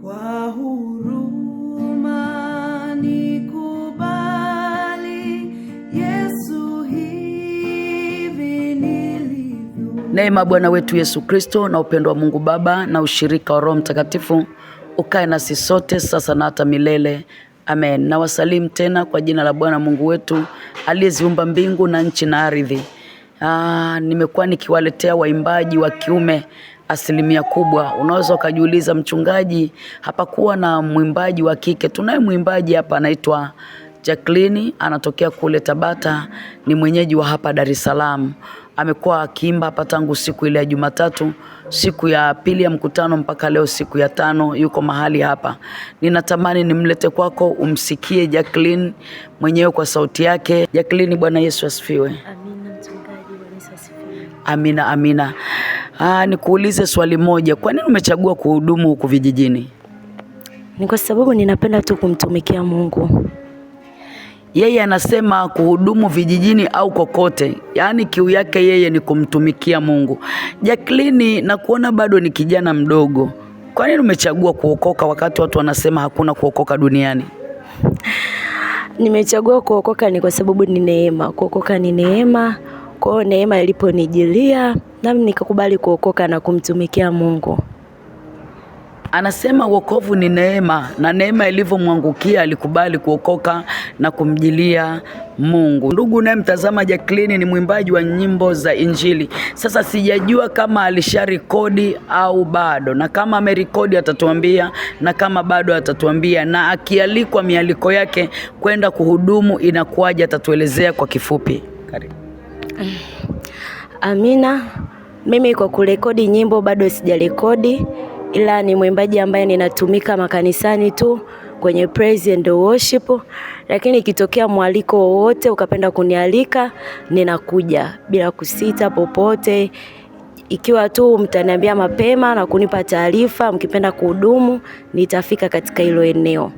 Kwa huruma nikubali, Yesu, hivi nilivyo. Neema Bwana wetu Yesu Kristo na upendo wa Mungu Baba na ushirika wa Roho Mtakatifu ukae nasi sote sasa na hata milele. Amen. Na wasalimu tena kwa jina la Bwana Mungu wetu aliyeziumba mbingu na nchi na ardhi. Nimekuwa nikiwaletea waimbaji wa kiume asilimia kubwa. Unaweza ukajiuliza, mchungaji, hapakuwa na mwimbaji wa kike? Tunaye mwimbaji hapa anaitwa Jacqueline, anatokea kule Tabata, ni mwenyeji wa hapa Dar es Salaam. Amekuwa akiimba hapa tangu siku ile ya Jumatatu, siku ya pili ya mkutano mpaka leo siku ya 5 yuko mahali hapa. Ninatamani nimlete kwako umsikie Jacqueline mwenyewe kwa sauti yake. Jacqueline, Bwana Yesu asifiwe. Amina mchungaji, Bwana Yesu asifiwe. Amina, amina. Nikuulize swali moja, kwa nini umechagua kuhudumu huku vijijini? Ni kwa sababu ninapenda tu kumtumikia Mungu. Yeye anasema kuhudumu vijijini au kokote, yaani kiu yake yeye ni kumtumikia Mungu. Jacqueline, na kuona bado ni kijana mdogo, kwa nini umechagua kuokoka wakati watu wanasema hakuna kuokoka duniani? Nimechagua kuokoka ni kwa sababu ni neema. Kuokoka ni neema. Kwa hiyo neema iliponijilia, nami nikakubali kuokoka na kumtumikia Mungu. Anasema wokovu ni neema, na neema ilivyomwangukia alikubali kuokoka na kumjilia Mungu. Ndugu unayemtazama, Jacqueline ni mwimbaji wa nyimbo za Injili. Sasa sijajua kama alisharekodi au bado, na kama amerekodi atatuambia, na kama bado atatuambia, na akialikwa mialiko yake kwenda kuhudumu inakuwaje atatuelezea kwa kifupi. Karibu. Amina. Mimi kwa kurekodi nyimbo bado sijarekodi, ila ni mwimbaji ambaye ninatumika makanisani tu kwenye praise and worship, lakini ikitokea mwaliko wowote ukapenda kunialika, ninakuja bila kusita popote. Ikiwa tu mtaniambia mapema na kunipa taarifa mkipenda kuhudumu, nitafika katika hilo eneo.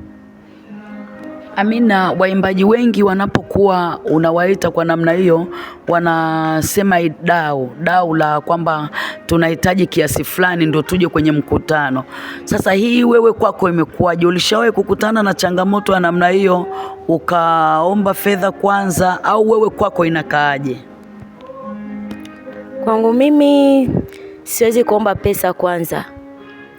Amina. Waimbaji wengi wanapokuwa unawaita kwa namna hiyo, wanasema dau la kwamba tunahitaji kiasi fulani ndio tuje kwenye mkutano. Sasa hii wewe kwako imekuwaje? Ulishawahi kukutana na changamoto ya namna hiyo ukaomba fedha kwanza, au wewe kwako inakaaje? Kwangu mimi siwezi kuomba pesa kwanza,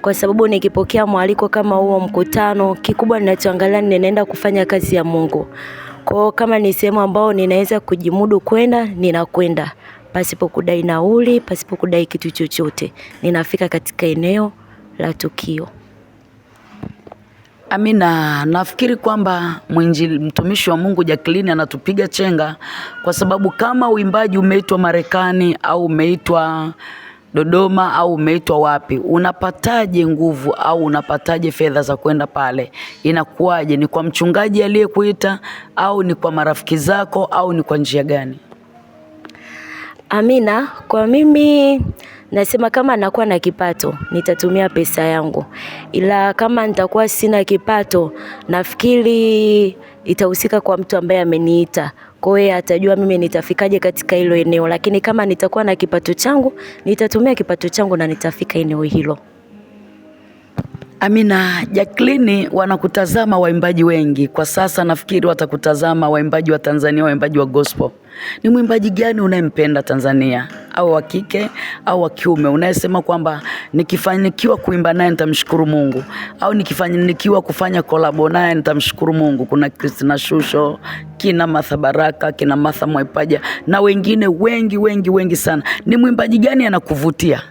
kwa sababu nikipokea mwaliko kama huo mkutano, kikubwa ninachoangalia ninaenda kufanya kazi ya Mungu. Kwa kama ni sehemu ambao ninaweza kujimudu kwenda, ninakwenda pasipo kudai nauli, pasipo kudai kitu chochote. Ninafika katika eneo la tukio. Amina. Nafikiri kwamba mtumishi wa Mungu Jacqueline anatupiga chenga, kwa sababu kama uimbaji umeitwa Marekani au umeitwa Dodoma au umeitwa wapi, unapataje nguvu au unapataje fedha za kwenda pale? Inakuwaje? Ni kwa mchungaji aliyekuita au ni kwa marafiki zako au ni kwa njia gani? Amina. Kwa mimi nasema kama nakuwa na kipato nitatumia pesa yangu, ila kama nitakuwa sina kipato, nafikiri itahusika kwa mtu ambaye ameniita. Kwa hiyo atajua mimi nitafikaje katika hilo eneo, lakini kama nitakuwa na kipato changu, nitatumia kipato changu na nitafika eneo hilo. Amina. Jacqueline, wanakutazama waimbaji wengi kwa sasa, nafikiri watakutazama waimbaji wa Tanzania, waimbaji wa gospel. Ni mwimbaji gani unayempenda Tanzania, au wa kike au wa kiume, unayesema kwamba nikifanikiwa kuimba naye nitamshukuru Mungu, au nikifanikiwa kufanya collab naye nitamshukuru Mungu? Kuna Christina Shusho, kina Martha Baraka, kina Martha Mwaipaja na wengine wengi sana. Ni mwimbaji gani anakuvutia?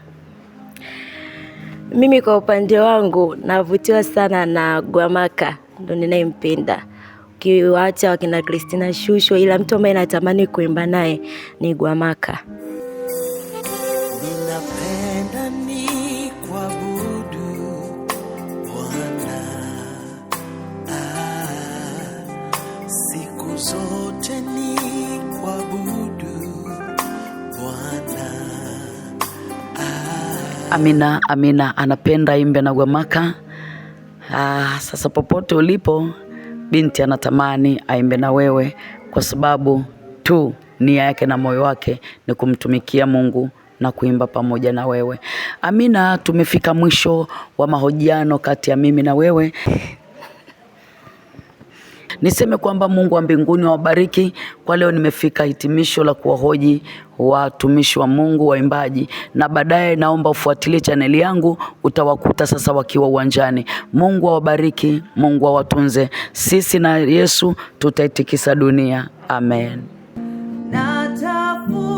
Mimi kwa upande wangu navutiwa sana na Gwamaka, ndo ninayempenda. Ukiacha wakina Christina Shusho, ila mtu ambaye natamani kuimba naye ni Gwamaka. Ninapenda ni kuabudu Bwana, siku zote ni kuabudu Bwana. Amina, amina. Anapenda imbe na Gwamaka. Sasa popote ulipo, binti anatamani aimbe na wewe, kwa sababu tu nia yake na moyo wake ni kumtumikia Mungu na na kuimba pamoja na wewe. Amina, tumefika mwisho wa mahojiano kati ya mimi na wewe. Niseme kwamba Mungu wa mbinguni wabariki. Kwa leo nimefika hitimisho la kuwahoji watumishi wa Mungu waimbaji, na baadaye naomba ufuatilie chaneli yangu, utawakuta sasa wakiwa uwanjani. Mungu awabariki, Mungu awatunze. Sisi na Yesu tutaitikisa dunia. Amen. Natafuta